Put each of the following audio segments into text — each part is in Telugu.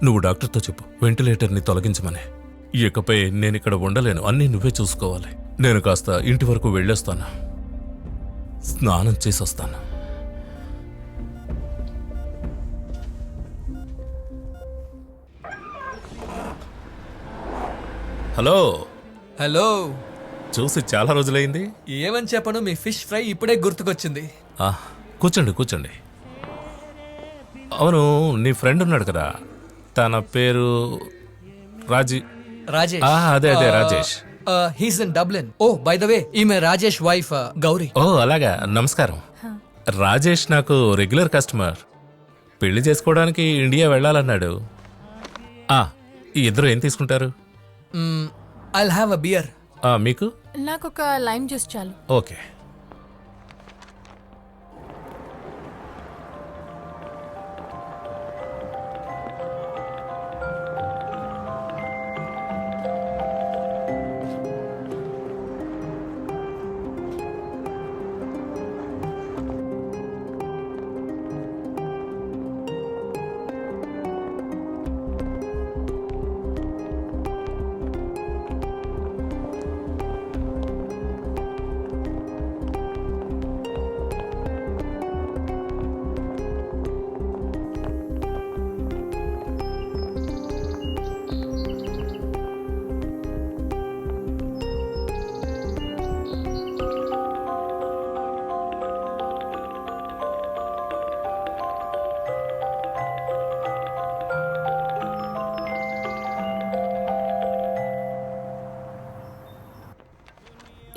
నువ్వు డాక్టర్తో చెప్పు వెంటిలేటర్ని తొలగించమని. ఇకపై నేనిక్కడ ఉండలేను, అన్నీ నువ్వే చూసుకోవాలి. నేను కాస్త ఇంటి వరకు వెళ్ళొస్తాను, స్నానం చేసి వస్తాను. హలో. హలో. చూసి చాలా రోజులైంది. ఏమని చెప్పను, మీ ఫిష్ ఫ్రై ఇప్పుడే గుర్తుకొచ్చింది. కూర్చోండి కూర్చోండి. అవును, నీ ఫ్రెండ్ ఉన్నాడు కదా, తన పేరు రాజేష్. అదే అదే Rajesh. He's in Dublin. Oh by the way, ఈమె రాజేష్ వైఫ్ గౌరీ. ఓ అలాగా, నమస్కారం. రాజేష్ నాకు రెగ్యులర్ కస్టమర్. పెళ్లి చేసుకోవడానికి ఇండియా వెళ్ళాలన్నాడు. ఈ ఇద్దరు ఏం తీసుకుంటారు? I'll have a beer. మీకు? నాకు ఒక లైమ్ జ్యూస్ చాలు. ఓకే.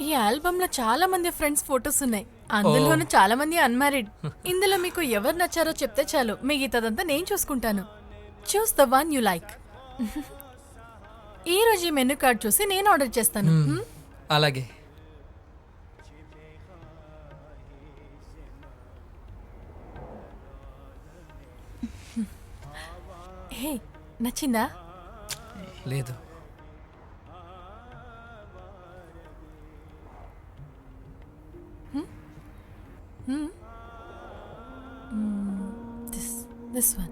ఈ ఆల్బమ్ లో చాలా మంది ఫ్రెండ్స్ ఫోటోస్ ఉన్నాయి, అందులోనూ చాలా మంది అన్మ్యారీడ్. ఇందులో మీకు ఎవరు నచ్చారో చెప్తే చాలు, మిగతాదంతా నేను చూసుకుంటాను. Choose the one you like. ఈ రోజు ఈ మెనూ కార్డ్ చూసి నేను ఆర్డర్ చేస్తాను. అలాగే. హే, నచ్చిందా? లేదు. This one.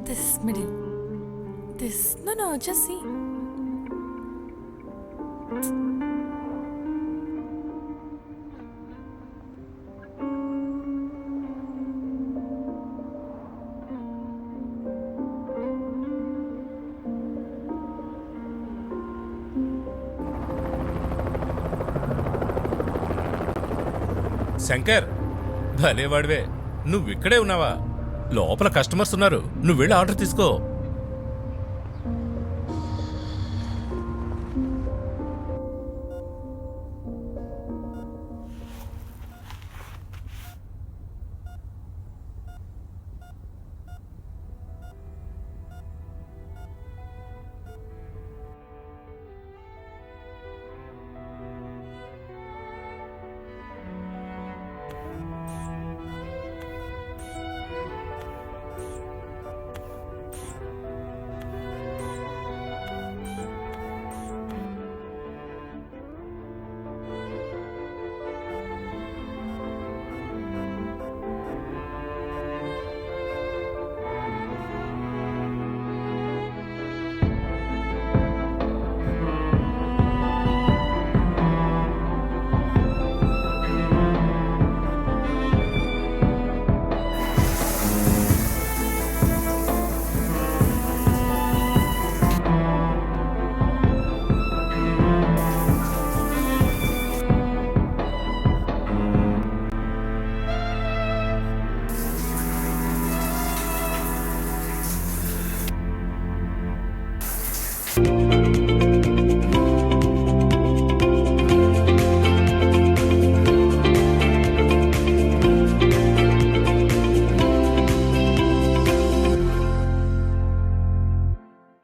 This middle. This. No, just see. Shankar, భలేవాడివే, నువ్వు ఇక్కడే ఉన్నావా? లోపల కస్టమర్స్ ఉన్నారు, నువ్వు వెళ్ళి ఆర్డర్ తీసుకో.